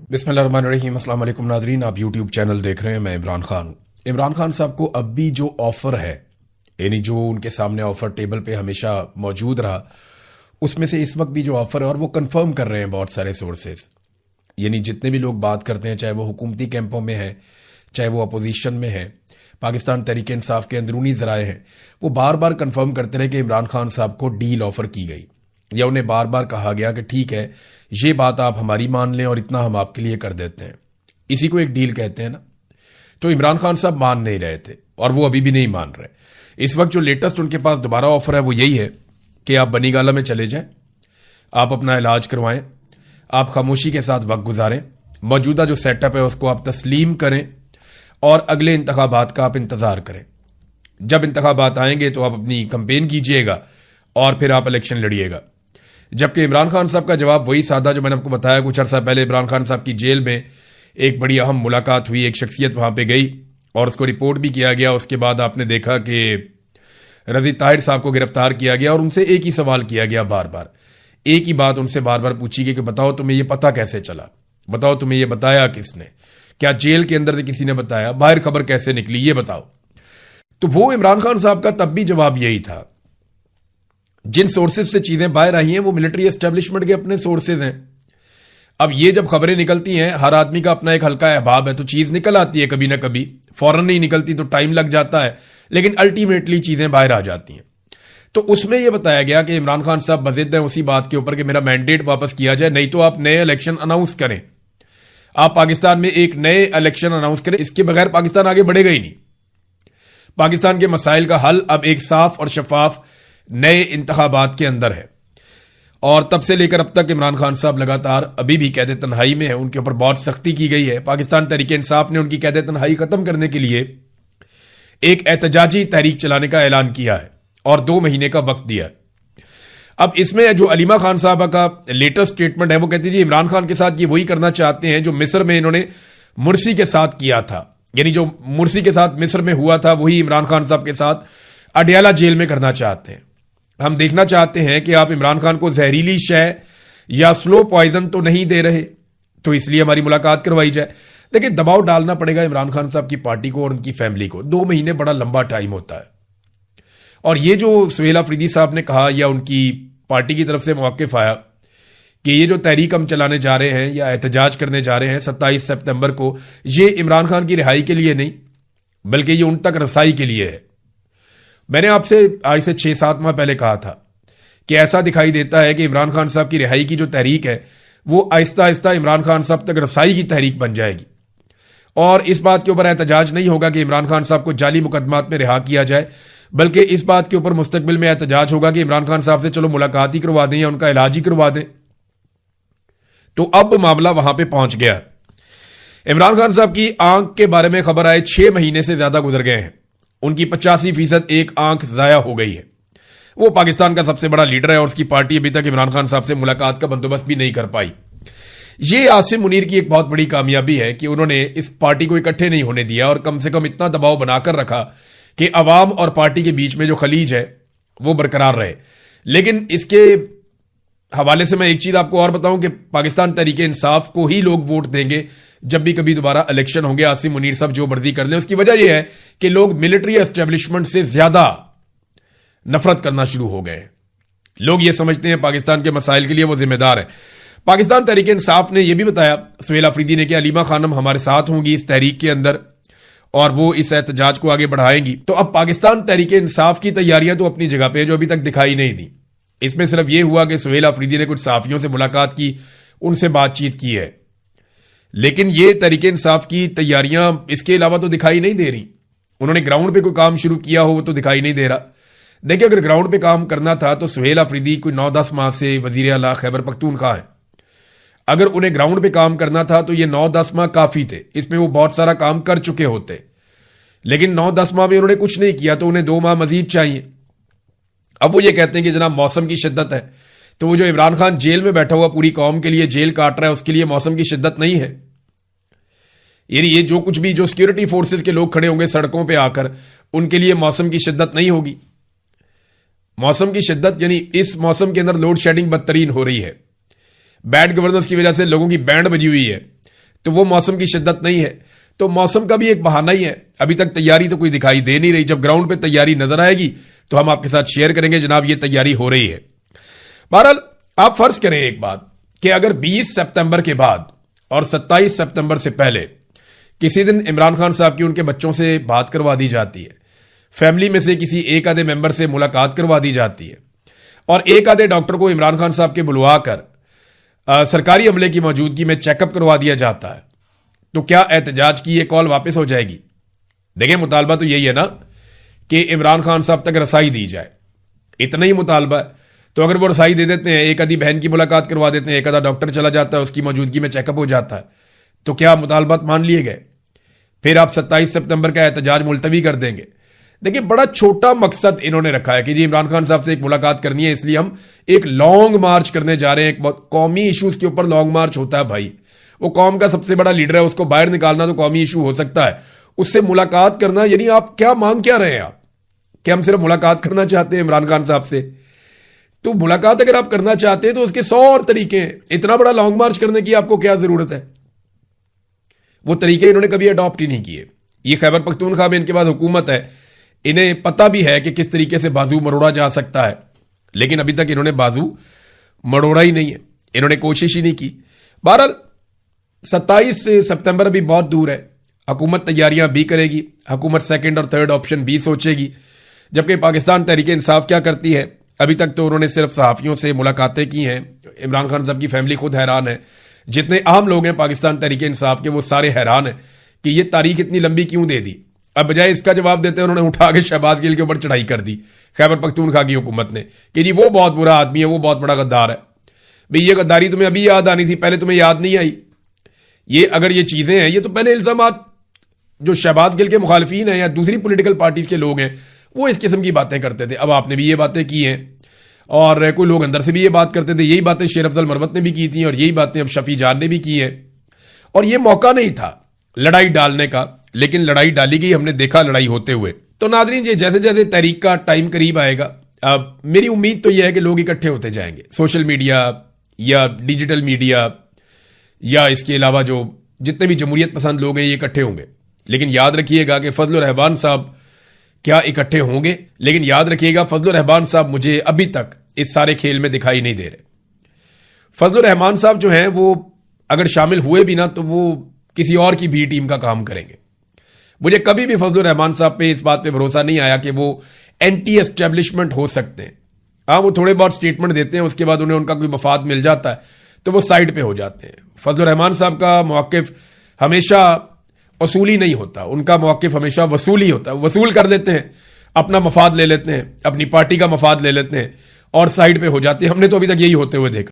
बिस्मिल्लाहिर्रहमानिर्रहीम। अस्सलाम वालेकुम नाज़रीन, आप यूट्यूब चैनल देख रहे हैं। मैं इमरान खान। इमरान खान साहब को अब भी जो ऑफर है, यानी जो उनके सामने ऑफर टेबल पे हमेशा मौजूद रहा, उसमें से इस वक्त भी जो ऑफर है और वो कंफर्म कर रहे हैं बहुत सारे सोर्सेज, यानी जितने भी लोग बात करते हैं, चाहे वो हुकूमती कैंपों में है, चाहे वो अपोजिशन में है, पाकिस्तान तहरीक इंसाफ के अंदरूनी ज़राए हैं, वो बार बार कंफर्म करते रहे कि इमरान खान साहब को डील ऑफर की गई, या उन्हें बार बार कहा गया कि ठीक है, ये बात आप हमारी मान लें और इतना हम आपके लिए कर देते हैं। इसी को एक डील कहते हैं ना। तो इमरान खान साहब मान नहीं रहे थे और वो अभी भी नहीं मान रहे। इस वक्त जो लेटेस्ट उनके पास दोबारा ऑफर है वो यही है कि आप बनीगाला में चले जाएं, आप अपना इलाज करवाएं, आप खामोशी के साथ वक्त गुजारें, मौजूदा जो सेटअप है उसको आप तस्लीम करें और अगले इंतखाबात का आप इंतजार करें। जब इंतखाबात आएंगे तो आप अपनी कंपेन कीजिएगा और फिर आप इलेक्शन लड़िएगा। जबकि इमरान खान साहब का जवाब वही सादा जो मैंने आपको बताया। कुछ अर्सा पहले इमरान खान साहब की जेल में एक बड़ी अहम मुलाकात हुई, एक शख्सियत वहां पे गई और उसको रिपोर्ट भी किया गया। उसके बाद आपने देखा कि रज़ी ताहिर साहब को गिरफ्तार किया गया और उनसे एक ही सवाल किया गया, बार बार एक ही बात उनसे बार बार पूछी गई कि बताओ तुम्हें यह पता कैसे चला, बताओ तुम्हें यह बताया किसने, क्या जेल के अंदर से किसी ने बताया, बाहर खबर कैसे निकली, ये बताओ। तो वो इमरान खान साहब का तब भी जवाब यही था। जिन सोर्सेज से चीजें बाहर आई हैं वो मिलिट्री एस्टेब्लिशमेंट के अपने सोर्सेज हैं। अब ये जब खबरें निकलती हैं, हर आदमी का अपना एक हल्का अहबाब है, तो चीज निकल आती है कभी ना कभी, फौरन नहीं निकलती तो टाइम लग जाता है, लेकिन अल्टीमेटली चीजें बाहर आ जाती हैं। तो उसमें यह बताया गया कि इमरान खान साहब बज़िद हैं उसी बात के ऊपर कि मेरा मैंडेट वापस किया जाए, नहीं तो आप नए इलेक्शन अनाउंस करें, आप पाकिस्तान में एक नए इलेक्शन अनाउंस करें, इसके बगैर पाकिस्तान आगे बढ़ेगा ही नहीं। पाकिस्तान के मसाइल का हल अब एक साफ और शफाफ नए इंतखाबात के अंदर है। और तब से लेकर अब तक इमरान खान साहब लगातार अभी भी कैद तन्हाई में है, उनके ऊपर बहुत सख्ती की गई है। पाकिस्तान तहरीक इंसाफ ने उनकी कैद तन्हाई खत्म करने के लिए एक एहतजाजी तहरीक चलाने का ऐलान किया है और 2 महीने का वक्त दिया है। अब इसमें जो अलीमा खान साहब का लेटेस्ट स्टेटमेंट है वो कहती है इमरान खान के साथ ये वही करना चाहते हैं जो मिस्र में इन्होंने मुर्सी के साथ किया था, यानी जो मुर्सी के साथ मिस्र में हुआ था वही इमरान खान साहब के साथ अडयाला जेल में करना चाहते हैं। हम देखना चाहते हैं कि आप इमरान खान को जहरीली शय या स्लो पॉइजन तो नहीं दे रहे, तो इसलिए हमारी मुलाकात करवाई जाए। देखिए, दबाव डालना पड़ेगा इमरान खान साहब की पार्टी को और उनकी फैमिली को। 2 महीने बड़ा लंबा टाइम होता है। और ये जो सुहेल अफरीदी साहब ने कहा या उनकी पार्टी की तरफ से मौक़िफ़ आया कि ये जो तहरीक हम चलाने जा रहे हैं या एहतजाज करने जा रहे हैं 27 सितंबर को, ये इमरान खान की रिहाई के लिए नहीं बल्कि ये उन तक रसाई के लिए है। मैंने आपसे आज से 6-7 माह पहले कहा था कि ऐसा दिखाई देता है कि इमरान खान साहब की रिहाई की जो तहरीक है वो आहिस्ता आहिस्ता इमरान खान साहब तक रसाई की तहरीक बन जाएगी। और इस बात के ऊपर एहतजाज नहीं होगा कि इमरान खान साहब को जाली मुकदमात में रिहा किया जाए, बल्कि इस बात के ऊपर मुस्तकबिल में एहतजाज होगा कि इमरान खान साहब से चलो मुलाकात ही करवा दें या उनका इलाज ही करवा दें। तो अब मामला वहां पे पहुंच गया। इमरान खान साहब की आंख के बारे में खबर आए 6 महीने से ज्यादा गुजर गए हैं। उनकी 85% एक आंख जाया हो गई है। वो पाकिस्तान का सबसे बड़ा लीडर है और उसकी पार्टी अभी तक इमरान खान साहब से मुलाकात का बंदोबस्त भी नहीं कर पाई। ये आसिम मुनीर की एक बहुत बड़ी कामयाबी है कि उन्होंने इस पार्टी को इकट्ठे नहीं होने दिया और कम से कम इतना दबाव बनाकर रखा कि अवाम और पार्टी के बीच में जो खलीज है वो बरकरार रहे। लेकिन इसके हवाले से मैं एक चीज आपको और बताऊं कि पाकिस्तान तहरीक इंसाफ को ही लोग वोट देंगे जब भी कभी दोबारा इलेक्शन होंगे। आसिम मुनीर साहब जो मर्जी कर लें, उसकी वजह यह है कि लोग मिलिट्री एस्टेब्लिशमेंट से ज्यादा नफरत करना शुरू हो गए। लोग ये समझते हैं पाकिस्तान के मसाइल के लिए वो जिम्मेदार है। पाकिस्तान तहरीक इंसाफ ने यह भी बताया, सुहेल अफरीदी ने, कि अलीमा खानम हमारे साथ होंगी इस तहरीक के अंदर और वो इस एहतजाज को आगे बढ़ाएंगी। तो अब पाकिस्तान तहरीक इंसाफ की तैयारियां तो अपनी जगह पे जो अभी तक दिखाई नहीं दी। इसमें सिर्फ यह हुआ कि सुहेल अफरीदी ने कुछ सहाफियों से मुलाकात की, उनसे बातचीत की है, लेकिन ये तहरीक इंसाफ की तैयारियां इसके अलावा तो दिखाई नहीं दे रही। उन्होंने ग्राउंड पे कोई काम शुरू किया हो वो तो दिखाई नहीं दे रहा। देखिए, अगर ग्राउंड पे काम करना था तो सुहेल अफरीदी कोई 9-10 माह से वजीर आला खैबर पख्तूनख्वा है। अगर उन्हें ग्राउंड पे काम करना था तो ये 9-10 माह काफी थे, इसमें वो बहुत सारा काम कर चुके होते। लेकिन 9-10 माह में उन्होंने कुछ नहीं किया तो उन्हें 2 माह मजीद चाहिए। अब वो ये कहते हैं कि जनाब मौसम की शिद्दत है, तो वो जो इमरान खान जेल में बैठा हुआ पूरी कौम के लिए जेल काट रहा है उसके लिए मौसम की शिद्दत नहीं है। यानी ये जो कुछ भी जो सिक्योरिटी फोर्सेस के लोग खड़े होंगे सड़कों पे आकर, उनके लिए मौसम की शिद्दत नहीं होगी। मौसम की शिद्दत यानी इस मौसम के अंदर लोड शेडिंग बदतरीन हो रही है। बैड गवर्नेंस की वजह से लोगों की बैंड बजी हुई है तो वो मौसम की शिद्दत नहीं है, तो मौसम का भी एक बहाना ही है। अभी तक तैयारी तो कोई दिखाई दे नहीं रही। जब ग्राउंड पे तैयारी नजर आएगी तो हम आपके साथ शेयर करेंगे, जनाब ये तैयारी हो रही है। बहरहाल आप फर्ज करें एक बात कि अगर 20 सितंबर के बाद और 27 सितंबर से पहले किसी दिन इमरान खान साहब की उनके बच्चों से बात करवा दी जाती है, फैमिली में से किसी एक आधे मेंबर से मुलाकात करवा दी जाती है और एक आधे डॉक्टर को इमरान खान साहब के बुलवा कर सरकारी अमले की मौजूदगी में चेकअप करवा दिया जाता है, तो क्या एहतजाज की ये कॉल वापस हो जाएगी? देखिए, मुतालबा तो यही है ना कि इमरान खान साहब तक रसाई दी जाए, इतना ही मुतालबा है। तो अगर वो रसाई दे देते हैं, एक आधी बहन की मुलाकात करवा देते हैं, एक आधा डॉक्टर चला जाता है, उसकी मौजूदगी में चेकअप हो जाता है, तो क्या मुतालबात मान लिए गए? फिर आप 27 सितंबर का एहतजाज मुलतवी कर देंगे। देखिए, बड़ा छोटा मकसद इन्होंने रखा है कि जी इमरान खान साहब से एक मुलाकात करनी है, इसलिए हम एक लॉन्ग मार्च करने जा रहे हैं। एक बहुत कौमी इशूज के ऊपर लॉन्ग मार्च होता है भाई। वो कौम का सबसे बड़ा लीडर है, उसको बाहर निकालना तो कौमी इशू हो सकता है, उससे मुलाकात करना, यानी आप क्या मांग क्या रहे हैं? आप क्या हम सिर्फ मुलाकात करना चाहते हैं इमरान खान साहब से? तो मुलाकात अगर आप करना चाहते हैं तो उसके 100 और तरीके हैं। इतना बड़ा लॉन्ग मार्च करने की आपको क्या जरूरत है? वो तरीके इन्होंने कभी अडॉप्ट ही नहीं किए। ये खैबर पख्तूनख्वा में इनके पास हुकूमत है, इन्हें पता भी है कि किस तरीके से बाजू मरोड़ा जा सकता है, लेकिन अभी तक इन्होंने बाजू मरोड़ा ही नहीं है, इन्होंने कोशिश ही नहीं की। बहरहाल 27 सितंबर अभी बहुत दूर है, हुकूमत तैयारियां भी करेगी, हुकूमत सेकंड और थर्ड ऑप्शन भी सोचेगी। जबकि पाकिस्तान तहरीक इंसाफ क्या करती है, अभी तक तो उन्होंने सिर्फ सहाफियों से मुलाकातें की हैं। इमरान खान साहब की फैमिली खुद हैरान है, जितने आम लोग हैं पाकिस्तान तहरीक इंसाफ के, वो सारे हैरान हैं कि ये तारीख इतनी लंबी क्यों दे दी। अब बजाय इसका जवाब देते हैं, उन्होंने उठा के शहबाज गिल के ऊपर चढ़ाई कर दी खैबर पख्तूनख्वा की हुकूमत ने कि जी वो बहुत बुरा आदमी है, वो बहुत बड़ा गद्दार है। भाई ये गद्दारी तुम्हें अभी याद आनी थी, पहले तुम्हें याद नहीं आई? ये अगर ये चीजें हैं, ये तो पहले इल्जामात जो शहबाज गिल के मुखालिफिन हैं या दूसरी पॉलिटिकल पार्टीज के लोग हैं वो इस किस्म की बातें करते थे। अब आपने भी ये बातें की हैं और कोई लोग अंदर से भी ये बात करते थे। यही बातें शेर अफजल मरवत ने भी की थी और यही बातें अब शफी जान ने भी की हैं। और ये मौका नहीं था लड़ाई डालने का, लेकिन लड़ाई डाली गई, हमने देखा लड़ाई होते हुए। तो नाज़रीन, ये जैसे जैसे तहरीक का टाइम करीब आएगा, अब मेरी उम्मीद तो यह है कि लोग इकट्ठे होते जाएंगे, सोशल मीडिया या डिजिटल मीडिया या इसके अलावा जो जितने भी जमहूरियत पसंद लोग हैं ये इकट्ठे होंगे। लेकिन याद रखिएगा कि फजल रहमान साहब क्या इकट्ठे होंगे, लेकिन याद रखिएगा फजल रहमान साहब मुझे अभी तक इस सारे खेल में दिखाई नहीं दे रहे। फजल रहमान साहब जो हैं वो अगर शामिल हुए भी ना तो वो किसी और की भी टीम का काम करेंगे। मुझे कभी भी फजल रहमान साहब पे इस बात पे भरोसा नहीं आया कि वो एंटी एस्टेब्लिशमेंट हो सकते हैं। हाँ, वो थोड़े बहुत स्टेटमेंट देते हैं, उसके बाद उन्हें उनका कोई मफाद मिल जाता है तो वो साइड पे हो जाते हैं। फजल रहमान साहब का मौक़िफ़ हमेशा असूली नहीं होता, उनका मौक़िफ़ हमेशा वसूली होता है। वसूल कर लेते हैं, अपना मफाद ले लेते हैं, अपनी पार्टी का मफाद ले लेते हैं और साइड पे हो जाते हैं। हमने तो अभी तक यही होते हुए देखा।